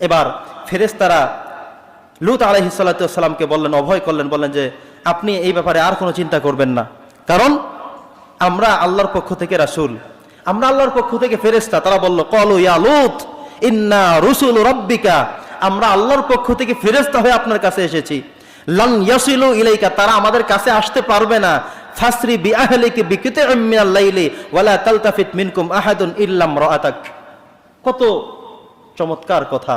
এবার ফেরেশতারা লূত আলাইহিস সালাতু ওয়াস সালামকে বললেন, অভয় করলেন, বললেন যে আপনি এই ব্যাপারে আর কোনো চিন্তা করবেন না, কারণ আমরা আল্লাহর পক্ষ থেকে রাসূল, আমরা আল্লাহর পক্ষ থেকে ফেরেশতা। তারা বলল, ক্বালু ইয়া লূত ইন্না রুসুলু রাব্বিকা, আমরা আল্লাহর পক্ষ থেকে ফেরেশতা হয়ে আপনার কাছে এসেছি। লান ইয়াসিলু ইলাইকা, তারা আমাদের কাছে আসতে পারবে না। ফাসরি বিআহলিকা বিকিতইম মিনাল লাইলি ওয়ালা তালতাফিত মিনকুম আহাদুন ইল্লা ইমরাআতাক। কত চমৎকার কথা।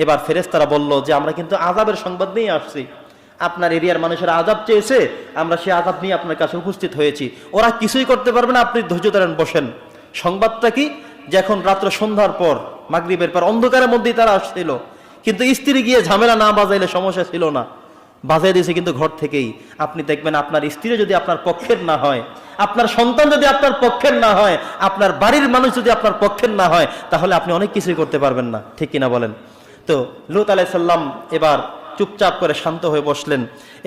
এবার ফেরেশতারা বলল যে আমরা কিন্তু আযাবের সংবাদ নিয়ে আসছি, আপনার এরিয়ার মানুষেরা আযাব চেয়েছে, আমরা সেই আযাব নিয়ে আপনার কাছে উপস্থিত হয়েছি। ওরা কিছুই করতে পারবে না, আপনি ধৈর্য ধরেন, বসেন। সংবাদটা কি? যে এখন রাত্র সন্ধ্যার পর, মাগরিবের পর, অন্ধকারের মধ্যেই তারা আসছিল, কিন্তু স্ত্রী গিয়ে ঝামেলা না বাজাইলে সমস্যা ছিল না, বাজাই দিয়েছে কিন্তু ঘর থেকেই। আপনি দেখবেন আপনার স্ত্রী যদি আপনার পক্ষের না হয়, আপনার সন্তান যদি আপনার পক্ষের না হয়, আপনার বাড়ির মানুষ যদি আপনার পক্ষের না হয়, তাহলে আপনি অনেক কিছুই করতে পারবেন না, ঠিক কিনা বলেন? তো লূত আলাইহিস সালাম এবার চুপচাপ করে শান্ত হয়ে বসলেন।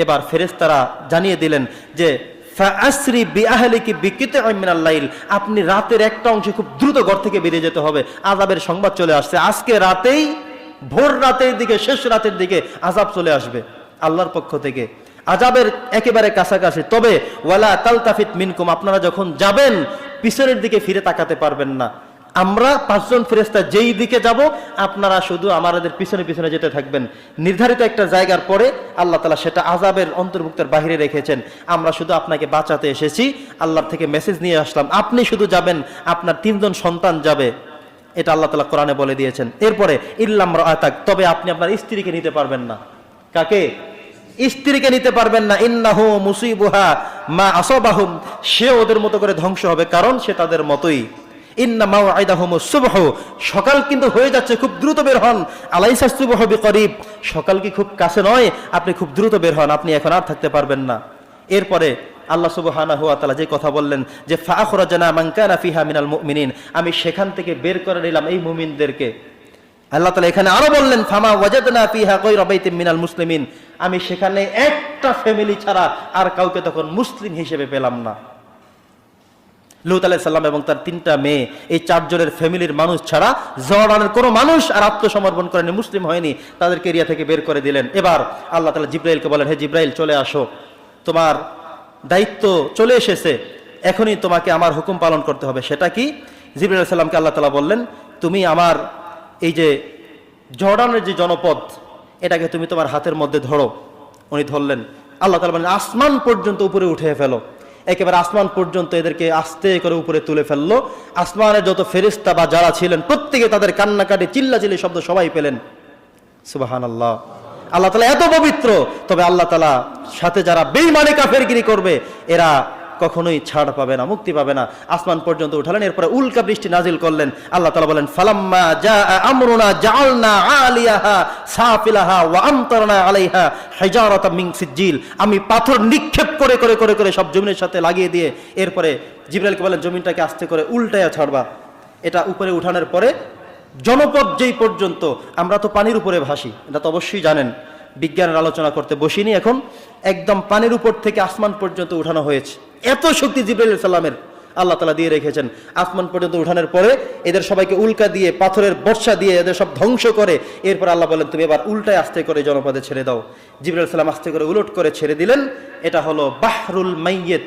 এবার ফেরেশতারা জানিয়ে দিলেন যে ফাআসরি বিআহলিকি বিকিতইম মিনাল লাইল, আপনি রাতের একটা অংশে খুব দ্রুত ঘর থেকে বেরিয়ে যেতে হবে। আযাবের সংবাদ চলে আসছে, আজকে রাতেই, ভোর রাতের দিকে, শেষ রাতের দিকে আযাব চলে আসবে আল্লাহর পক্ষ থেকে, আযাবের একেবারে কাছাকাছি। তবে ওয়ালা তালতাফিত মিনকুম, আপনারা যখন যাবেন পিছনের দিকে ফিরে তাকাতে পারবেন না। আমরা 5 জন ফেরেশতা যেই দিকে যাব, আপনারা শুধু আমাদের পিছনে পিছনে যেতে থাকবেন। নির্ধারিত একটা জায়গার পরে আল্লাহ তাআলা সেটা আযাবের অন্তর্ভুক্তের বাইরে রেখেছেন। আমরা শুধু আপনাকে বাঁচাতে এসেছি, আল্লাহর থেকে মেসেজ নিয়ে আসলাম, আপনি শুধু যাবেন, আপনার 3 জন সন্তান যাবে, এটা আল্লাহ তাআলা কোরআনে বলে দিয়েছেন। এরপরে ইল্লা ইমরাআতাক, তবে আপনি আপনার স্ত্রীকে নিতে পারবেন না। কাকে? স্ত্রীকে নিতে পারবেন না। ইন্নাহু মুসিবুহা মা আসাবাহুম, সে ওদের মতো করে ধ্বংস হবে, কারণ সে তাদের মতোই। ইন্না মাওআইদাহুমুস সুবহ, সকাল কিন্তু হয়ে যাচ্ছে, খুব দ্রুত বের হন। আলাইসাস সুবহু বিকরিব, সকাল কি খুব কাছে নয়? আপনি খুব দ্রুত বের হন, আপনি এখন আর থাকতে পারবেন না। এরপরে আল্লাহ সুবহানাহু ওয়া তাআলা যে কথা বললেন যে ফাআখরাজনা মান কানা ফিহা মিনাল মুমিনিন, আমি সেখান থেকে বের করে নিলাম এই মুমিনদেরকে। আল্লাহ তাআলা এখানে আরো বললেন ফামা ওয়াজাদনা ফিহা গায়রা বাইতিন মিনাল মুসলিমিন, আমি সেখানে একটা ফ্যামিলি ছাড়া আর কাউকে তখন মুসলিম হিসেবে পেলাম না। লূত আলাইহিস সালাম এবং তার 3টা মেয়ে, এই 4 জনের ফ্যামিলির মানুষ ছাড়া জর্ডানের কোনো মানুষ আর আত্মসমর্পণ করেনি, মুসলিম হয়নি, তাদেরকে এরিয়া থেকে বের করে দিলেন। এবার আল্লাহ তাআলা জিবরাইলকে বলেন, হে জিবরাইল চলে আসো, তোমার দায়িত্ব চলে এসেছে, এখনই তোমাকে আমার হুকুম পালন করতে হবে। সেটা কি? জিবরাইল আলাইহিস সালামকে আল্লাহ তাআলা বললেন, তুমি আমার এই যে জর্ডানের যে জনপদ, এটাকে তুমি তোমার হাতের মধ্যে ধরো। উনি ধরলেন। আল্লাহ তাআলা বলেন, আসমান পর্যন্ত উপরে উঠে ফেলো। একেবারে আসমান পর্যন্ত এদেরকে আস্তে করে উপরে তুলে ফেললো। আসমানের যত ফেরেশতা বা যারা ছিলেন প্রত্যেকে তাদের কান্নাকাটি, চিল্লাচিল্লি শব্দ সবাই পেলেন। সুবহানাল্লাহ। আল্লাহ তাআলা এত পবিত্র, তবে আল্লাহ তাআলা সাথে যারা বেঈমানি কাফেরগিরি করবে, এরা কখনোই ছাড় পাবে না, মুক্তি পাবে না। আসমান পর্যন্ত উঠালেন, এরপরে উল্কা বৃষ্টি নাজিল করলেন। আল্লাহ তাআলা বলেন, ফালাম্মা জাআ আমরুনা জাআলনা আলিয়াহা সাফিলাহা ওয়া আমতারনা আলাইহা হিজারাতাম মিন সিজ্জিল, আমি পাথর নিক্ষেপ করে করে করে করে সব জমিনের সাথে লাগিয়ে দিয়ে এরপরে জিবরাইলকে বলেন, জমিনটাকে আস্তে করে উল্টায়া ছাড়বা। এটা উপরে উঠানোর পরে জনপদ যেই পর্যন্ত, আমরা তো পানির উপরে ভাসি, এটা তো অবশ্যই জানেন, বিজ্ঞানের আলোচনা করতে বসিনি এখন, একদম পানির উপর থেকে আসমান পর্যন্ত উঠানো হয়েছে। এত শক্তি জিবরাইল আলাইহিস সালামের আল্লাহ তাআলা দিয়ে রেখেছেন। আসমান পর্যন্ত উঠানোর পরে এদের সবাইকে উল্কা দিয়ে, পাথরের বর্ষা দিয়ে এদের সব ধ্বংস করে এরপর আল্লাহ বলেন, তুমি এবার উল্টায় আস্তে করে জনপদে ছেড়ে দাও। জিবরাইল আলাইহিস সালাম আস্তে করে উলট করে ছেড়ে দিলেন। এটা হলো বাহরুল মাইয়িত,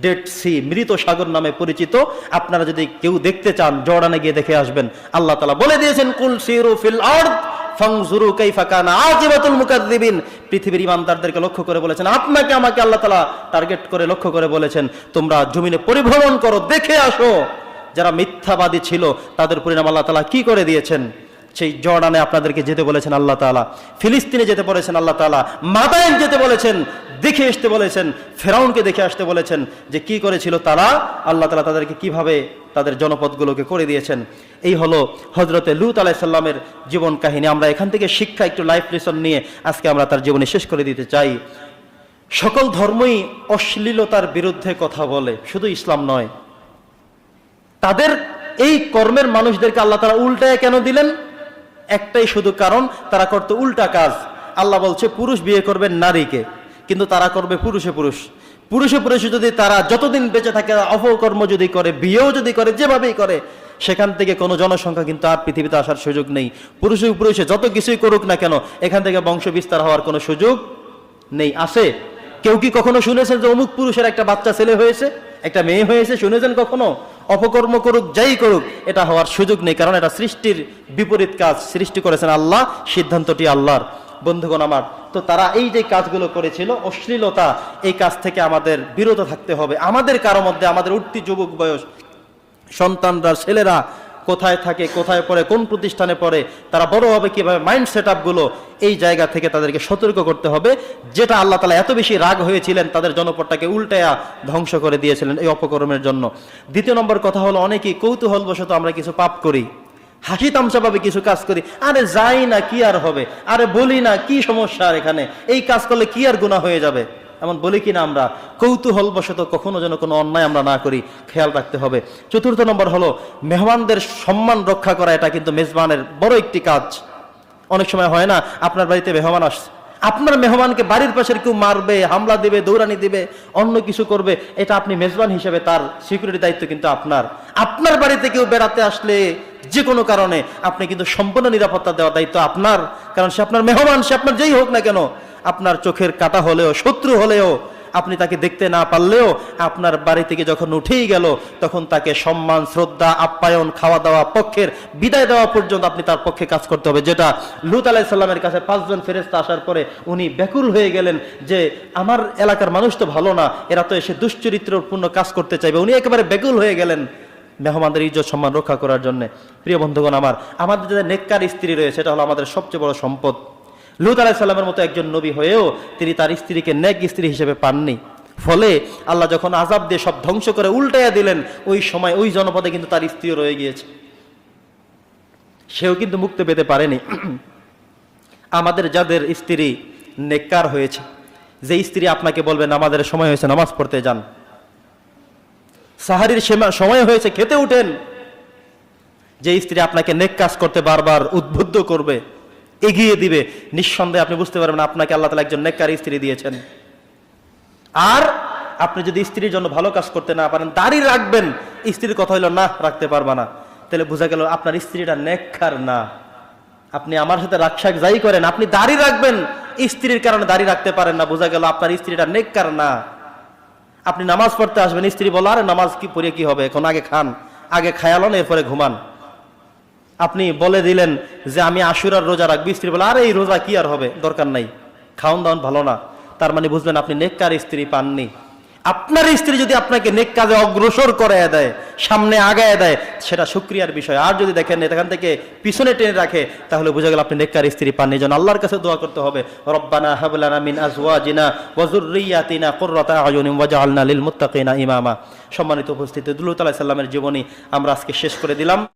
ডেড সি, মৃত সাগর নামে পরিচিত। আপনারা যদি কেউ দেখতে চান, জর্ডানে গিয়ে দেখে আসবেন। আল্লাহ তাআলা বলে দিয়েছেন, কুল সিরু ফিল আরদ ফানজুরু কাইফা কানা আকিবাতুল মুকাজ্জিবিন, পৃথিবীর ঈমানদারদেরকে লক্ষ্য করে বলেছেন, আপনাকে আমাকে আল্লাহ তাআলা টার্গেট করে লক্ষ্য করে বলেছেন, তোমরা জমিনে পরিভ্রমণ করো, দেখে আসো যারা মিথ্যাবাদী ছিল তাদের পরিণাম আল্লাহ তাআলা কি করে দিয়েছেন। সেই জর্ডানে আপনাদেরকে যেতে বলেছেন আল্লাহ তাআলা, ফিলিস্তিনে যেতে বলেছেন আল্লাহ তাআলা, মাদায়েন যেতে বলেছেন, দেখে আসতে বলেছেন, ফেরাউনকে দেখে আসতে বলেছেন যে কি করেছিল তারা, আল্লাহ তাআলা তাদেরকে কিভাবে তাদের জনপদগুলোকে করে দিয়েছেন। এই হলো হযরতে লূত আলাইহিস সালামের জীবন কাহিনী। আমরা এখান থেকে শিক্ষা, একটু লাইফ লেসন নিয়ে আজকে আমরা তার জীবনী শেষ করে দিতে চাই। সকল ধর্মই অশ্লীলতার বিরুদ্ধে কথা বলে, শুধু ইসলাম নয়। তাদের এই কর্মের মানুষদেরকে আল্লাহ তাআলা উল্টায় কেন দিলেন? একটাই শুধু কারণ, তারা করতে উল্টা কাজ। আল্লাহ বলছে পুরুষ বিয়ে করবে নারীকে, কিন্তু তারা করবে পুরুষে পুরুষ। পুরুষে পুরুষে যদি তারা যতদিন বেঁচে থাকে অপকর্ম যদি করে, বিয়েও যদি করে, যেভাবেই করে, সেখান থেকে কোনো জনসংখ্যা কিন্তু আর পৃথিবীতে আসার সুযোগ নেই। পুরুষে যত কিছুই করুক না কেন, এখান থেকে বংশ বিস্তার হওয়ার কোনো সুযোগ নেই। আছে কেউ কি কখনো শুনেছেন যে অমুক পুরুষের একটা বাচ্চা ছেলে হয়েছে, একটা মেয়ে হয়েছে? শুনেছেন কখনো? অপকর্ম করুক, যাই করুক, এটা হওয়ার সুযোগ নেই, কারণ এটা সৃষ্টির বিপরীত কাজ। সৃষ্টি করেছেন আল্লাহ, সিদ্ধান্তটি আল্লাহর। বন্ধুগণ আমার, তো তারা এই যে কাজগুলো করেছিল, অশ্লীলতা, এই কাজ থেকে আমাদের বিরত থাকতে হবে। আমাদের কারো মধ্যে, আমাদের উঠতি যুবক বয়স সন্তানরা, ছেলেরা কোথায় থাকে, কোথায় পড়ে, কোন প্রতিষ্ঠানে পড়ে, তারা বড় হবে কিভাবে, মাইন্ড সেট আপগুলো, এই জায়গা থেকে তাদেরকে সতর্ক করতে হবে। যেটা আল্লাহ তাআলা এত বেশি রাগ হয়েছিলেন, তাদের জনপদটাকে উল্টায়া ধ্বংস করে দিয়েছিলেন এই অপকর্মের জন্য। দ্বিতীয় নম্বর কথা হলো, অনেকেই কৌতূহলবশত আমরা কিছু পাপ করি, হাসি তামসাভাবে কিছু কাজ করি। আরে যাই না, কি আর হবে, আরে বলি না, কি সমস্যা আর এখানে, এই কাজ করলে কি আর গুনাহ হয়ে যাবে, এমন বলি কিনা আমরা? কৌতূহলবশত কখনো যেন কোনো অন্যায় আমরা না করি, খেয়াল রাখতে হবে। চতুর্থ নম্বর হলো, মেহমানদের সম্মান রক্ষা করা। এটা কিন্তু মেজবানের বড় একটি কাজ। অনেক সময় হয় না, আপনার বাড়িতে মেহমান আসছে, আপনার মেহমানকে বাড়ির পাশের কেউ মারবে, হামলা দিবে, দৌড়ানি দিবে, অন্য কিছু করবে, এটা আপনি মেজবান হিসেবে তার সিকিউরিটি দায়িত্ব কিন্তু আপনার। আপনার বাড়িতে কেউ বেড়াতে আসলে যে কোনো কারণে আপনি কিন্তু সম্পূর্ণ নিরাপত্তা দেওয়ার দায়িত্ব আপনার, কারণ সে আপনার মেহমান, সে আপনার যেই হোক না কেন, আপনার চোখের কাঁটা হলেও, শত্রু হলেও, আপনি তাকে দেখতে না পারলেও, আপনার বাড়ি থেকে যখন উঠেই গেল, তখন তাকে সম্মান, শ্রদ্ধা, আপ্যায়ন, খাওয়া দাওয়া, পক্ষের বিদায় দেওয়া পর্যন্ত আপনি তার পক্ষে কাজ করতে হবে। যেটা লূত আলাইহিস সালামের কাছে 5 জন ফেরেশতা আসার পরে উনি ব্যাকুল হয়ে গেলেন যে আমার এলাকার মানুষ তো ভালো না, এরা তো এসে দুশ্চরিত্রপূর্ণ কাজ করতে চাইবে। উনি একেবারে ব্যাকুল হয়ে গেলেন মেহমানদের ইজ্জত সম্মান রক্ষা করার জন্য। প্রিয় বন্ধুগণ আমার, আমাদের যে নেককার স্ত্রী রয়েছে, এটা হলো আমাদের সবচেয়ে বড় সম্পদ। লূত আলাইহিস সালামের মতো একজন নবী হয়েও তিনি তার স্ত্রীকে নেক স্ত্রী হিসেবে পাননি। ফলে আল্লাহ যখন আযাব দিয়ে সব ধ্বংস করে উল্টাইয়া দিলেন, ওই সময় ওই জনপদে কিন্তু তার স্ত্রীও রয়ে গিয়েছে, সেও কিন্তু মুক্তি পেতে পারেনি। আমাদের যাদের স্ত্রী নেককার হয়েছে, যে স্ত্রী আপনাকে বলবেন আমাদের সময় হয়েছে, নামাজ পড়তে যান, সাহারির সময় হয়েছে, খেতে উঠেন, যে স্ত্রী আপনাকে নেক কাজ করতে বারবার উদ্বুদ্ধ করবে, এগিয়ে দিবে, নিঃসন্দেহে আপনি বুঝতে পারবেন আপনাকে আল্লাহ তাআলা একজন নেককার স্ত্রী দিয়েছেন। আর আপনি যদি স্ত্রীর জন্য ভালো কাজ করতে না পারেন, দাড়ি রাখবেন, স্ত্রীর কথা হইলো না রাখতে পারবা না, তাহলে বোঝা গেল আপনার স্ত্রীটা নেককার না। আপনি আমার সাথে রাগশাক যাই করেন, আপনি দাড়ি রাখবেন, স্ত্রীর কারণে দাড়ি রাখতে পারেন না, বোঝা গেল আপনার স্ত্রীটা নেককার না। আপনি নামাজ পড়তে আসবেন, স্ত্রী বলো আরে নামাজ কি পড়ে কি হবে, এখন আগে খান, আগে খায়ালন, এরপরে ঘুমান। আপনি বলে দিলেন যে আমি আশুরার রোজা রাখবি, স্ত্রী বলে আরে এই রোজা কি আর হবে, দরকার নাই, খাওন দাওন ভালো না, তার মানে বুঝবেন আপনি নেককার স্ত্রী পাননি। আপনার স্ত্রী যদি আপনাকে নেক কাজে অগ্রসর করে দেয়, সামনে আগায় দেয়, সেটা শুকরিয়ার বিষয়। আর যদি দেখেন এখান থেকে পিছনে টেনে রাখে, তাহলে বুঝা গেল আপনি নেককার স্ত্রী পাননি। যেন আল্লাহর কাছে দোয়া করতে হবে, রব্বানা হাব লানা মিন আজওয়াজিনা ওয়া যুররিয়াতিনা কুররাতা আয়ুনিন ওয়াজআলনা লিল মুত্তাকিনা ইমামা। সম্মানিত উপস্থিতি, লূত আলাইহিস সালামের জীবনী আমরা আজকে শেষ করে দিলাম।